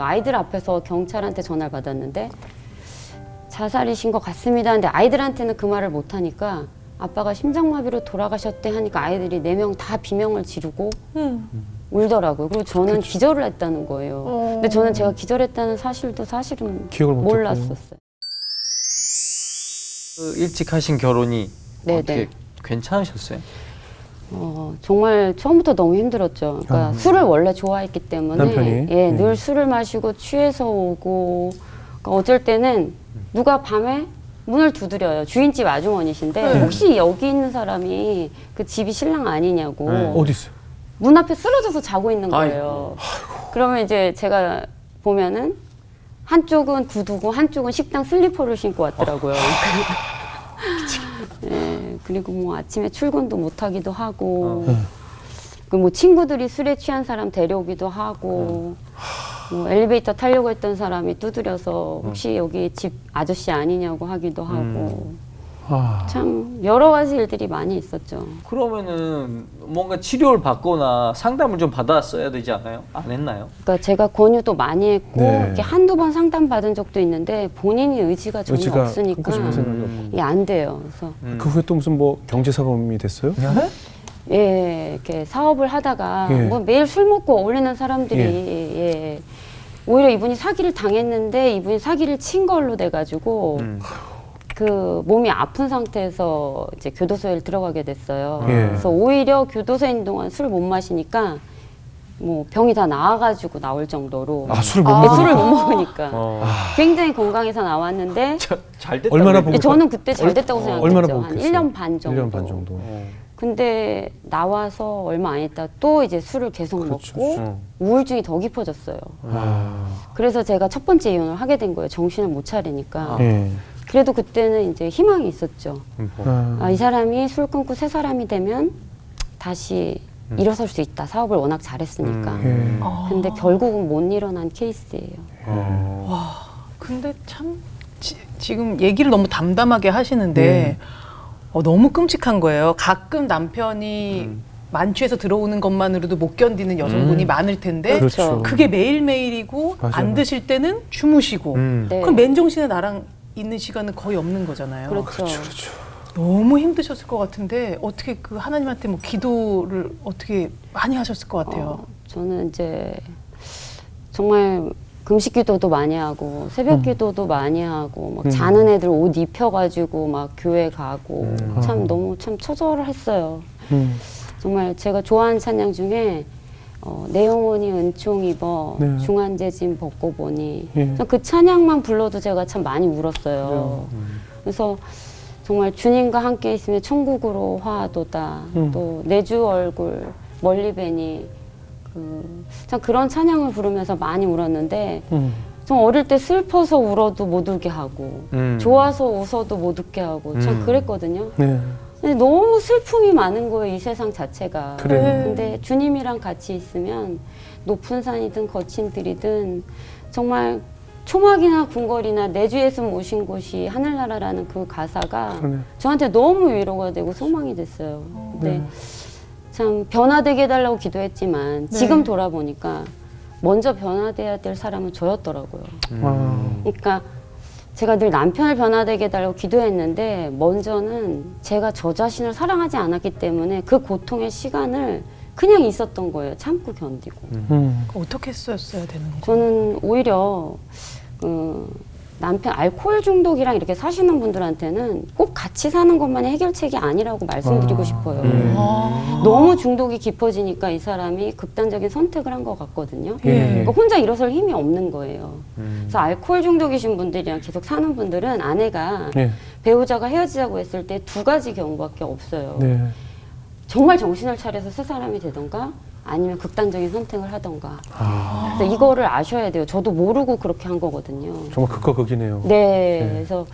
아이들 앞에서 경찰한테 전화를 받았는데 자살이신 것 같습니다. 근데 아이들한테는 그 말을 못하니까 아빠가 심장마비로 돌아가셨대 하니까 아이들이 4명 다 비명을 지르고 울더라고요. 그리고 저는 기절을 했다는 거예요. 근데 저는 제가 기절했다는 사실도 사실은 기억을 못했군요. 몰랐었어요. 그 일찍 하신 결혼이 네네. 어떻게 괜찮으셨어요? 정말 처음부터 너무 힘들었죠. 그러니까 술을 원래 좋아했기 때문에 남편이? 늘 술을 마시고 취해서 오고 그러니까 어쩔 때는 누가 밤에 문을 두드려요. 주인집 아주머니신데 혹시 여기 있는 사람이 그 집이 신랑 아니냐고 어디 있어요? 문 앞에 쓰러져서 자고 있는 거예요. 그러면 이제 제가 보면은 한쪽은 구두고 한쪽은 식당 슬리퍼를 신고 왔더라고요. 네, 그리고 뭐 아침에 출근도 못 하기도 하고, 그 뭐 친구들이 술에 취한 사람 데려오기도 하고, 뭐 엘리베이터 타려고 했던 사람이 두드려서 혹시 여기 집 아저씨 아니냐고 하기도 하고, 참 여러 가지 일들이 많이 있었죠. 그러면은 뭔가 치료를 받거나 상담을 좀 받았어야 되지 않아요? 안 했나요? 그러니까 제가 권유도 많이 했고, 네. 이렇게 한두 번 상담 받은 적도 있는데 본인이 의지가 전혀 의지가 없으니까 끊고 싶은 생각이 없고. 이게 안 돼요. 그래서 그 후에 또 무슨 뭐 경제사범이 됐어요? 이렇게 사업을 하다가 예. 뭐 매일 술 먹고 어울리는 사람들이 오히려 이분이 사기를 당했는데 이분이 사기를 친 걸로 돼가지고 그 몸이 아픈 상태에서 이제 교도소에 들어가게 됐어요. 예. 그래서 오히려 교도소에 있는 동안 술 못 마시니까 뭐 병이 다 나아가지고 나올 정도로 술을 못 먹으니까. 술을 못 먹으니까 굉장히 건강해서 나왔는데 잘 됐다. 얼마나 그래도. 보고 저는 그때 잘 됐다고 생각했죠. 얼마나 한 보겠어요? 1년 반 정도. 1년 반 정도. 근데 나와서 얼마 안 있다 또 이제 술을 계속 그렇죠. 먹고 우울증이 더 깊어졌어요. 그래서 제가 첫 번째 이혼을 하게 된 거예요. 정신을 못 차리니까. 예. 그래도 그때는 이제 희망이 있었죠. 아, 이 사람이 술 끊고 새 사람이 되면 다시 일어설 수 있다. 사업을 워낙 잘했으니까. 예. 근데 결국은 못 일어난 케이스예요. 근데 참 지금 얘기를 너무 담담하게 하시는데 너무 끔찍한 거예요. 가끔 남편이 만취해서 들어오는 것만으로도 못 견디는 여성분이 많을 텐데 그렇죠. 그게 매일매일이고 맞아요. 안 드실 때는 주무시고 네. 그럼 맨정신에 나랑 있는 시간은 거의 없는 거잖아요. 그렇죠. 그렇죠. 너무 힘드셨을 것 같은데 어떻게 그 하나님한테 뭐 기도를 어떻게 많이 하셨을 것 같아요. 저는 이제 정말 금식 기도도 많이 하고 새벽 기도도 많이 하고 막 자는 애들 옷 입혀가지고 막 교회 가고 참 너무 참 처절했어요. 정말 제가 좋아하는 찬양 중에 내 영혼이 은총 입어 네. 중한 재짐 벗고 보니 예. 그 찬양만 불러도 제가 참 많이 울었어요. 그래서 정말 주님과 함께 있으면 천국으로 화도다. 또 내 주 얼굴 멀리 뵈니 참 그런 찬양을 부르면서 많이 울었는데 좀 어릴 때 슬퍼서 울어도 못 울게 하고 좋아서 웃어도 못 웃게 하고 참 그랬거든요. 네. 근데 너무 슬픔이 많은 거예요, 이 세상 자체가. 그래요. 근데 주님이랑 같이 있으면 높은 산이든 거친 들이든 정말 초막이나 궁궐이나 내 주 예수 모신 곳이 하늘나라라는 그 가사가 그러네. 저한테 너무 위로가 되고 소망이 됐어요. 근데 참 변화되게 해달라고 기도했지만 지금 돌아보니까 먼저 변화돼야 될 사람은 저였더라고요. 그러니까 제가 늘 남편을 변화되게 해달라고 기도했는데 먼저는 제가 저 자신을 사랑하지 않았기 때문에 그 고통의 시간을 그냥 있었던 거예요. 참고 견디고. 어떻게 했었어야 되는 거예요? 저는 오히려 남편 알코올 중독이랑 이렇게 사시는 분들한테는 꼭 같이 사는 것만이 해결책이 아니라고 말씀드리고 싶어요. 너무 중독이 깊어지니까 이 사람이 극단적인 선택을 한 것 같거든요. 그러니까 혼자 일어설 힘이 없는 거예요. 그래서 알코올 중독이신 분들이랑 계속 사는 분들은 아내가 배우자가 헤어지자고 했을 때 2가지 경우밖에 없어요. 네. 정말 정신을 차려서 새 사람이 되던가 아니면 극단적인 선택을 하던가. 그래서 이거를 아셔야 돼요. 저도 모르고 그렇게 한 거거든요. 정말 극과 극이네요. 네. 그래서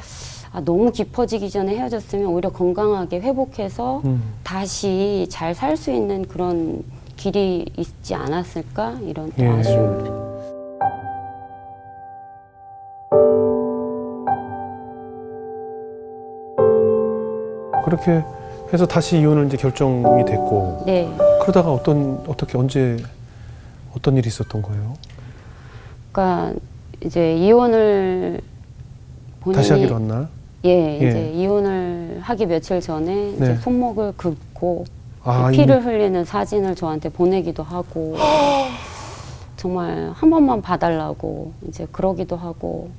너무 깊어지기 전에 헤어졌으면 오히려 건강하게 회복해서 다시 잘 살 수 있는 그런 길이 있지 않았을까? 이런 또 아쉬움. 그렇게 해서 다시 이혼을 이제 결정이 됐고. 네. 그러다가 어떤 일이 있었던 거예요? 그러니까 이제 이혼을 본인이 다시 하기로 한 날. 예, 예. 이제 이혼을 하기 며칠 전에 이제 네. 손목을 긋고 아, 피를 흘리는 사진을 저한테 보내기도 하고 정말 한 번만 봐달라고 이제 그러기도 하고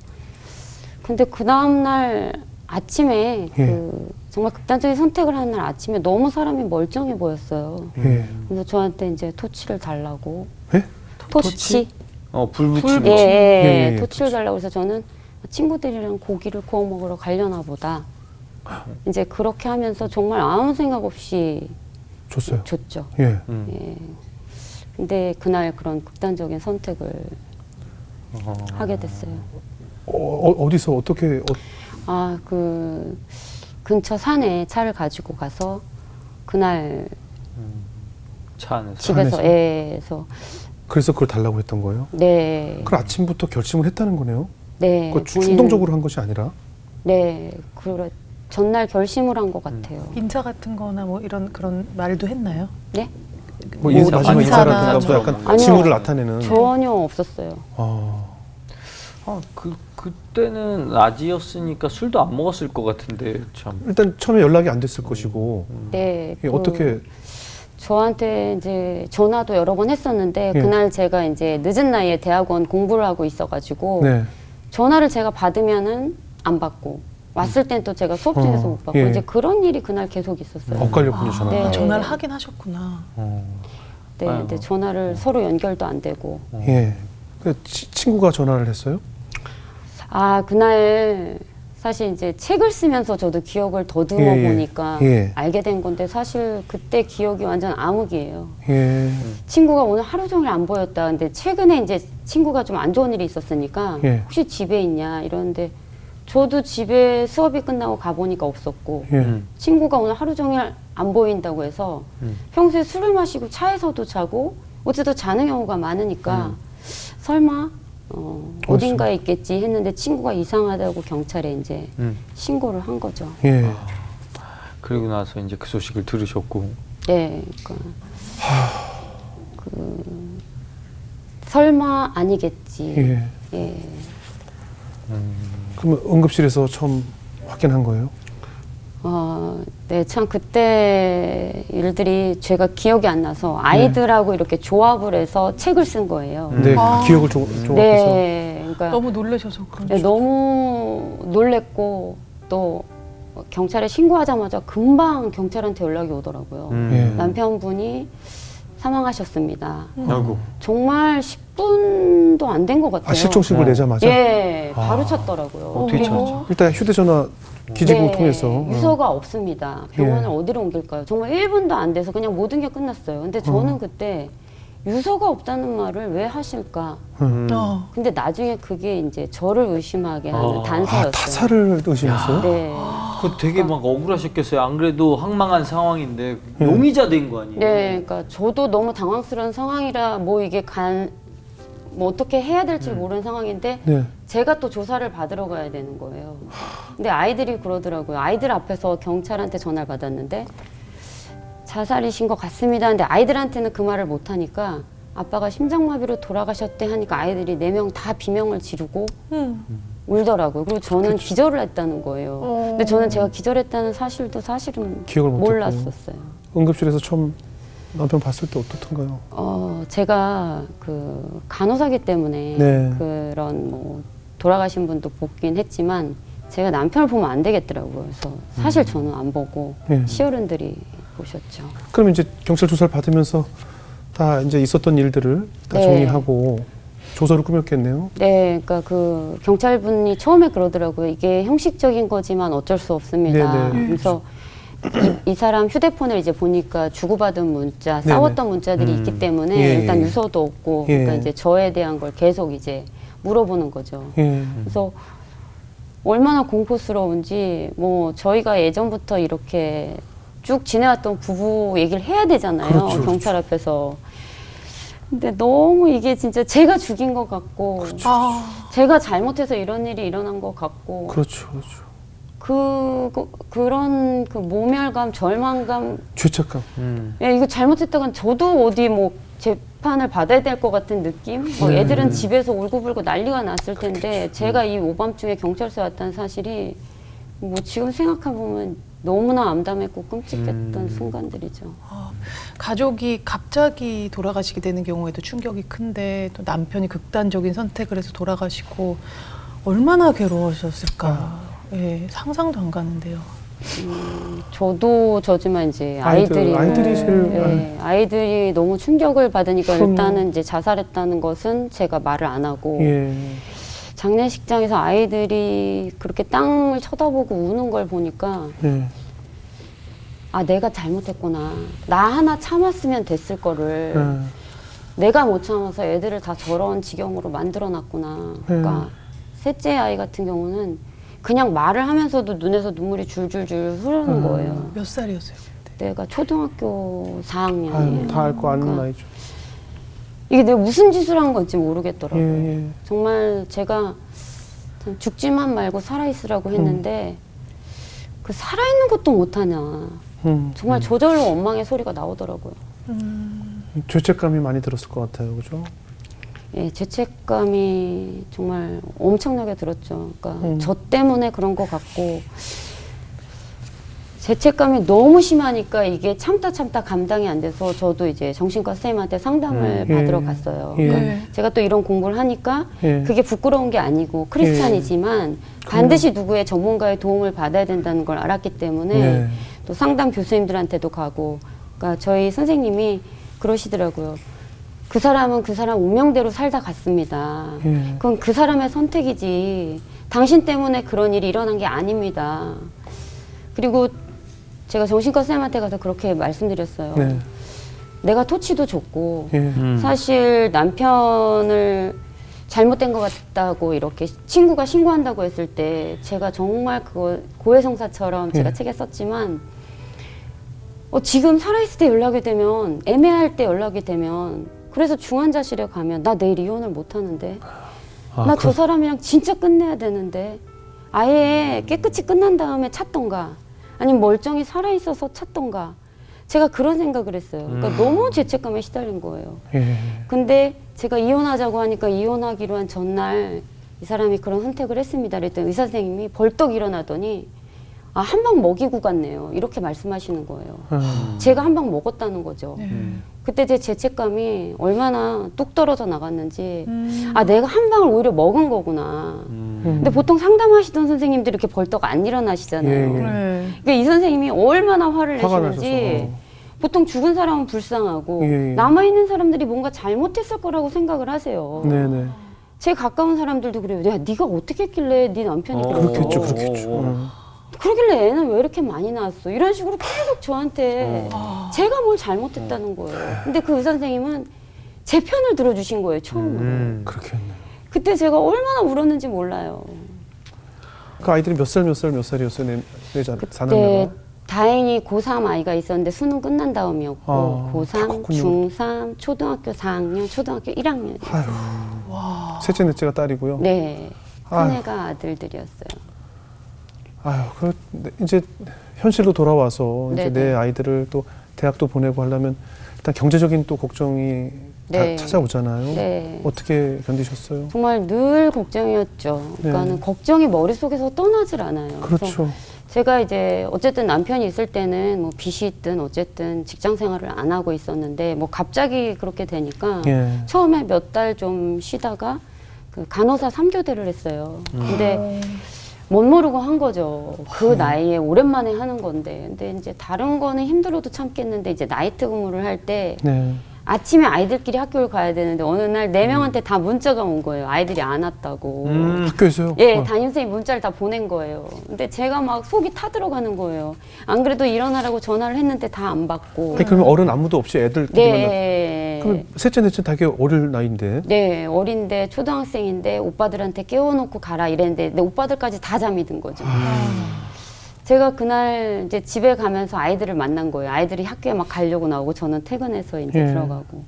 근데 그 다음날 아침에 예. 그 정말 극단적인 선택을 하는 날 아침에 너무 사람이 멀쩡해 보였어요. 예. 그래서 저한테 이제 토치를 달라고 예? 토치? 불 예, 붙이고. 예, 예, 예, 토치를 달라고 해서 저는 친구들이랑 고기를 구워 먹으러 가려나 보다. 이제 그렇게 하면서 정말 아무 생각 없이 줬어요. 줬죠. 예. 예. 근데 그날 그런 극단적인 선택을 하게 됐어요. 어디서 어떻게 아, 그 근처 산에 차를 가지고 가서 그날 차 안에서. 집에서 안에서? 애에서 그래서 그걸 달라고 했던 거예요? 네. 그 아침부터 결심을 했다는 거네요. 네. 그 본인은- 충동적으로 한 것이 아니라. 네. 그래 전날 결심을 한 것 같아요. 인사 같은 거나 뭐 이런 그런 말도 했나요? 네? 뭐 인사, 마지막 인사나 인사라든가 뭐 약간 아니요. 징후를 나타내는. 전혀 없었어요. 아, 그때는 낮이었으니까 술도 안 먹었을 것 같은데 참. 일단 처음에 연락이 안 됐을 것이고. 네. 예, 어떻게 저한테 이제 전화도 여러 번 했었는데 예. 그날 제가 이제 늦은 나이에 대학원 공부를 하고 있어가지고 네. 전화를 제가 받으면은 안 받고 왔을 땐 또 제가 수업 중에서 못 받고 예. 이제 그런 일이 그날 계속 있었어요. 엇갈렸군요, 전화가. 네. 전화를 하긴 하셨구나. 네, 근데 전화를 서로 연결도 안 되고. 예. 그 친구가 전화를 했어요? 아, 그날 사실 이제 책을 쓰면서 저도 기억을 더듬어 예, 예. 보니까 예. 알게 된 건데 사실 그때 기억이 완전 암흑이에요. 예. 친구가 오늘 하루 종일 안 보였다. 근데 최근에 이제 친구가 좀 안 좋은 일이 있었으니까 예. 혹시 집에 있냐 이러는데 저도 집에 수업이 끝나고 가보니까 없었고 예. 친구가 오늘 하루 종일 안 보인다고 해서 평소에 술을 마시고 차에서도 자고 어쨌든 자는 경우가 많으니까 설마 어딘가에 있겠지 했는데 친구가 이상하다고 경찰에 이제 신고를 한 거죠. 예. 그리고 나서 이제 그 소식을 들으셨고. 네, 그러니까 그 설마 아니겠지. 예. 예. 그러면 응급실에서 처음 확인한 거예요? 네, 참 그때 일들이 제가 기억이 안 나서 아이들하고 이렇게 조합을 해서 책을 쓴 거예요. 네. 기억을 조합해서. 네, 그러니까 너무 놀라셔서 그런지. 네, 너무 놀랬고 또 경찰에 신고하자마자 금방 경찰한테 연락이 오더라고요. 예. 남편분이 사망하셨습니다. 아이고. 정말 10분도 안 된 것 같아요. 아, 실종신고 내자마자? 예, 바로 쳤더라고요. 어떻게 그리고 쳤죠? 일단 휴대전화 기지국을 네, 통해서. 유서가 없습니다. 병원을 예. 어디로 옮길까요? 정말 1분도 안 돼서 그냥 모든 게 끝났어요. 근데 저는 그때 유서가 없다는 말을 왜 하실까? 근데 나중에 그게 이제 저를 의심하게 하는 단서였어요. 아, 타사를 의심했어요? 네. 그 되게 막 억울하셨겠어요. 안 그래도 황망한 상황인데 용의자 된 거 아니에요? 네, 그러니까 저도 너무 당황스러운 상황이라 뭐 이게 뭐 어떻게 해야 될지 모르는 상황인데 네. 제가 또 조사를 받으러 가야 되는 거예요. 근데 아이들이 그러더라고요. 아이들 앞에서 경찰한테 전화를 받았는데 자살이신 것 같습니다. 근데 아이들한테는 그 말을 못 하니까 아빠가 심장마비로 돌아가셨대 하니까 아이들이 4명 다 비명을 지르고 울더라고요. 그리고 저는 기절을 했다는 거예요. 근데 저는 제가 기절했다는 사실도 사실은 기억을 못했고. 몰랐었어요. 응급실에서 처음 남편 봤을 때 어떻던가요? 제가 그 간호사기 때문에 네. 그런 뭐 돌아가신 분도 보긴 했지만 제가 남편을 보면 안 되겠더라고요. 그래서 사실 저는 안 보고 네. 시어른들이 보셨죠. 그럼 이제 경찰 조사를 받으면서 다 이제 있었던 일들을 다 네. 정리하고 조서를 꾸몄겠네요. 네, 그러니까 그 경찰분이 처음에 그러더라고요. 이게 형식적인 거지만 어쩔 수 없습니다. 네네. 그래서 이 사람 휴대폰을 이제 보니까 주고받은 문자, 네네. 싸웠던 문자들이 있기 때문에 예, 일단 예. 유서도 없고, 예. 그러니까 이제 저에 대한 걸 계속 이제 물어보는 거죠. 예. 그래서 얼마나 공포스러운지 뭐 저희가 예전부터 이렇게 쭉 지내왔던 부부 얘기를 해야 되잖아요. 그렇죠, 경찰 앞에서. 근데 너무 이게 진짜 제가 죽인 것 같고 그렇죠. 제가 잘못해서 이런 일이 일어난 것 같고 그렇죠. 그렇죠. 그런 그 모멸감, 절망감 죄책감. 야, 이거 잘못했다간 저도 어디 뭐 제 비판을 받아야 될 것 같은 느낌? 뭐 네. 애들은 집에서 울고불고 난리가 났을 텐데 제가 이 오밤중에 경찰서에 왔다는 사실이 뭐 지금 생각해보면 너무나 암담했고 끔찍했던 순간들이죠. 가족이 갑자기 돌아가시게 되는 경우에도 충격이 큰데 또 남편이 극단적인 선택을 해서 돌아가시고 얼마나 괴로우셨을까. 예, 상상도 안 가는데요. 저도 저지만 이제 아이들이 제일 아이들이 너무 충격을 받으니까 그럼요. 일단은 이제 자살했다는 것은 제가 말을 안 하고 예. 장례식장에서 아이들이 그렇게 땅을 쳐다보고 우는 걸 보니까 예. 아 내가 잘못했구나. 나 하나 참았으면 됐을 거를 예. 내가 못 참아서 애들을 다 저런 지경으로 만들어놨구나. 그러니까 셋째 아이 같은 경우는 그냥 말을 하면서도 눈에서 눈물이 줄줄줄 흐르는 거예요. 몇 살이었어요? 그때? 내가 초등학교 4학년이에요. 아유, 다 알 거 아는 그러니까 나이죠. 이게 내가 무슨 짓을 한 건지 모르겠더라고요. 예, 예. 정말 제가 죽지만 말고 살아있으라고 했는데 그 살아있는 것도 못하냐. 정말 저절로 원망의 소리가 나오더라고요. 죄책감이 많이 들었을 것 같아요, 그죠? 예, 죄책감이 정말 엄청나게 들었죠. 그러니까 저 때문에 그런 것 같고 죄책감이 너무 심하니까 이게 참다 감당이 안 돼서 저도 이제 정신과 선생님한테 상담을 받으러 갔어요. 예. 그러니까 제가 또 이런 공부를 하니까 예. 그게 부끄러운 게 아니고 크리스찬이지만 반드시 누구의 전문가의 도움을 받아야 된다는 걸 알았기 때문에 예. 또 상담 교수님들한테도 가고 그러니까 저희 선생님이 그러시더라고요. 그 사람은 그 사람 운명대로 살다 갔습니다. 예. 그건 그 사람의 선택이지 당신 때문에 그런 일이 일어난 게 아닙니다. 그리고 제가 정신과 선생님한테 가서 그렇게 말씀드렸어요. 네. 내가 토치도 줬고 예. 사실 남편을 잘못된 것 같다고 이렇게 친구가 신고한다고 했을 때 제가 정말 그거 고해성사처럼 제가 예. 책에 썼지만 지금 살아있을 때 연락이 되면 애매할 때 연락이 되면 그래서 중환자실에 가면 나 내일 이혼을 못 하는데 나 저 사람이랑 진짜 끝내야 되는데 아예 깨끗이 끝난 다음에 찾던가 아니면 멀쩡히 살아있어서 찾던가 제가 그런 생각을 했어요. 그러니까 너무 죄책감에 시달린 거예요. 예. 근데 제가 이혼하자고 하니까 이혼하기로 한 전날 이 사람이 그런 선택을 했습니다. 그랬더니 의사 선생님이 벌떡 일어나더니 아, 한 방 먹이고 갔네요. 이렇게 말씀하시는 거예요. 제가 한 방 먹었다는 거죠. 그때 제 죄책감이 얼마나 뚝 떨어져 나갔는지 아, 내가 한 방을 오히려 먹은 거구나. 근데 보통 상담하시던 선생님들이 이렇게 벌떡 안 일어나시잖아요. 예, 예. 네. 그러니까 이 선생님이 얼마나 화를 화가 내시는지 나셔서. 보통 죽은 사람은 불쌍하고 예, 예. 남아있는 사람들이 뭔가 잘못했을 거라고 생각을 하세요. 네네. 제 가까운 사람들도 그래요. 야, 네가 어떻게 했길래 네 남편이 그렇겠죠, 그랬어? 그렇겠죠. 그러길래 애는 왜 이렇게 많이 낳았어? 이런 식으로 계속 저한테 제가 뭘 잘못했다는 거예요. 근데 그 의사 선생님은 제 편을 들어주신 거예요, 처음으로. 그렇겠네. 그때 제가 얼마나 울었는지 몰라요. 그 아이들이 몇 살이었어요, 내 그때 사남매가? 다행히 고3 아이가 있었는데 수능 끝난 다음이었고 다 고3, 컸군요. 중3, 초등학교 4학년, 초등학교 1학년. 아유. 셋째, 넷째가 딸이고요. 네. 아유. 큰애가 아들들이었어요. 아유, 이제 현실로 돌아와서 이제 네네. 내 아이들을 또 대학도 보내고 하려면 일단 경제적인 또 걱정이 네. 다 찾아오잖아요. 네. 어떻게 견디셨어요? 정말 늘 걱정이었죠. 그러니까는 네. 걱정이 머릿속에서 떠나질 않아요. 그래서 그렇죠. 제가 이제 어쨌든 남편이 있을 때는 뭐 빚이 있든 어쨌든 직장 생활을 안 하고 있었는데 뭐 갑자기 그렇게 되니까 예. 처음에 몇 달 좀 쉬다가 그 간호사 3교대를 했어요. 근데 못 모르고 한 거죠. 그 나이에 오랜만에 하는 건데. 근데 이제 다른 거는 힘들어도 참겠는데 이제 나이트 근무를 할 때 네. 아침에 아이들끼리 학교를 가야 되는데 어느 날 4명한테 다 문자가 온 거예요. 아이들이 안 왔다고. 학교에서요? 예, 담임선생님이 문자를 다 보낸 거예요. 근데 제가 막 속이 타들어가는 거예요. 안 그래도 일어나라고 전화를 했는데 다 안 받고. 아니, 그러면 어른 아무도 없이 애들끼리만. 네. 그럼 셋째, 넷째 다 되게 어릴 나이인데. 네, 어린데 초등학생인데 오빠들한테 깨워놓고 가라 이랬는데 내 오빠들까지 다 잠이 든 거죠. 제가 그날 이제 집에 가면서 아이들을 만난 거예요. 아이들이 학교에 막 가려고 나오고 저는 퇴근해서 이제 예. 들어가고.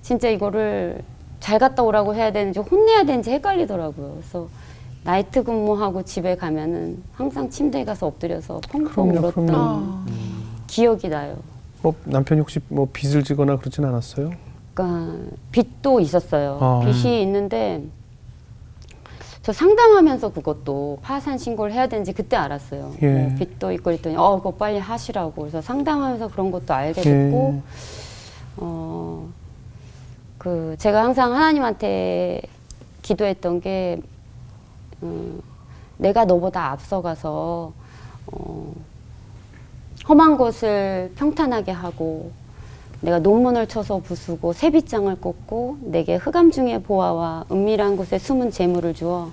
진짜 이거를 잘 갔다 오라고 해야 되는지 혼내야 되는지 헷갈리더라고요. 그래서 나이트 근무하고 집에 가면은 항상 침대에 가서 엎드려서 펑펑 그럼요, 울었던 기억이 나요. 뭐 남편이 혹시 뭐 빚을 지거나 그러진 않았어요? 약간 빚도 있었어요. 아. 빚이 있는데 저 상담하면서 그것도 파산 신고를 해야 되는지 그때 알았어요. 예. 뭐 빚도 있고 그랬더니 그거 빨리 하시라고. 그래서 상담하면서 그런 것도 알게 예. 됐고 제가 항상 하나님한테 기도했던 게 내가 너보다 앞서가서 험한 것을 평탄하게 하고 내가 논문을 쳐서 부수고 세빗장을 꽂고 내게 흑암 중의 보화와 은밀한 곳에 숨은 재물을 주어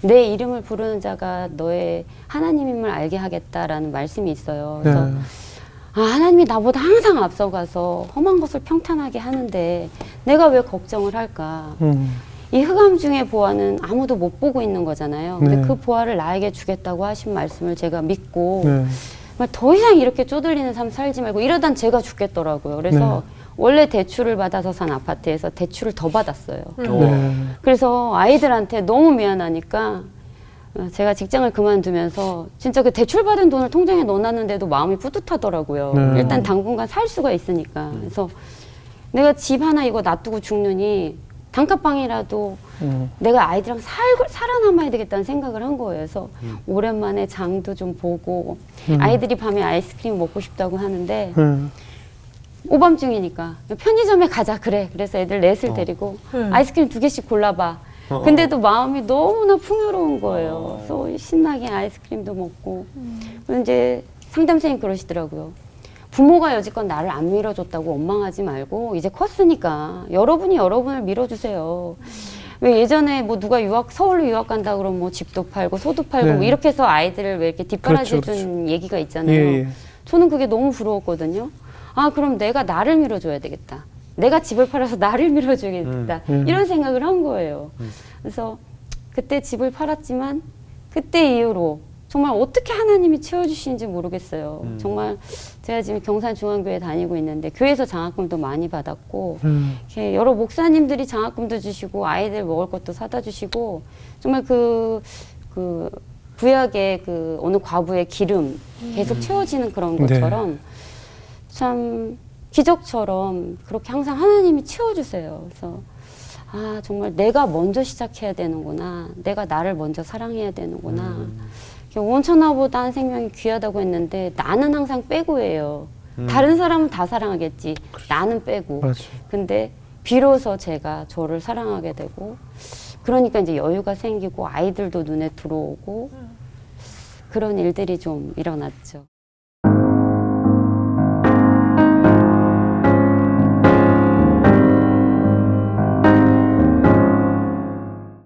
내 이름을 부르는 자가 너의 하나님임을 알게 하겠다라는 말씀이 있어요. 그래서 네. 하나님이 나보다 항상 앞서가서 험한 것을 평탄하게 하는데 내가 왜 걱정을 할까? 이 흑암 중의 보화는 아무도 못 보고 있는 거잖아요. 근데 네. 그 보화를 나에게 주겠다고 하신 말씀을 제가 믿고 네. 정말 더 이상 이렇게 쪼들리는 삶 살지 말고 이러단 제가 죽겠더라고요. 그래서 원래 대출을 받아서 산 아파트에서 대출을 더 받았어요. 네. 그래서 아이들한테 너무 미안하니까 제가 직장을 그만두면서 진짜 그 대출받은 돈을 통장에 넣어놨는데도 마음이 뿌듯하더라고요. 네. 일단 당분간 살 수가 있으니까. 그래서 내가 집 하나 이거 놔두고 죽느니 단칸방이라도 내가 아이들이랑 살아남아야 되겠다는 생각을 한 거예요. 그래서 오랜만에 장도 좀 보고 아이들이 밤에 아이스크림 먹고 싶다고 하는데 오밤중이니까 편의점에 가자 그래. 그래서 애들 넷을 데리고 아이스크림 2개씩 골라봐. 근데도 마음이 너무나 풍요로운 거예요. 그래서 신나게 아이스크림도 먹고. 그리고 이제 상담생이 그러시더라고요. 부모가 여지껏 나를 안 밀어줬다고 원망하지 말고 이제 컸으니까 여러분이 여러분을 밀어주세요. 왜 예전에 뭐 누가 서울로 유학 간다 그러면 뭐 집도 팔고 소도 팔고 네. 뭐 이렇게 해서 아이들을 왜 이렇게 뒷바라지 그렇죠, 준 얘기가 있잖아요. 예. 저는 그게 너무 부러웠거든요. 그럼 내가 나를 밀어줘야 되겠다. 내가 집을 팔아서 나를 밀어줘야겠다. 이런 생각을 한 거예요. 그래서 그때 집을 팔았지만 그때 이후로 정말 어떻게 하나님이 채워주시는지 모르겠어요. 정말 제가 지금 경산중앙교회 다니고 있는데 교회에서 장학금도 많이 받았고 이렇게 여러 목사님들이 장학금도 주시고 아이들 먹을 것도 사다 주시고 정말 그 구약의 그 어느 과부의 기름 계속 채워지는 그런 것처럼 참 기적처럼 그렇게 항상 하나님이 채워주세요. 그래서 정말 내가 먼저 시작해야 되는구나. 내가 나를 먼저 사랑해야 되는구나. 원천하보다 한 생명이 귀하다고 했는데 나는 항상 빼고예요. 다른 사람은 다 사랑하겠지. 나는 빼고. 맞아. 근데 비로소 제가 저를 사랑하게 되고 그러니까 이제 여유가 생기고 아이들도 눈에 들어오고 그런 일들이 좀 일어났죠.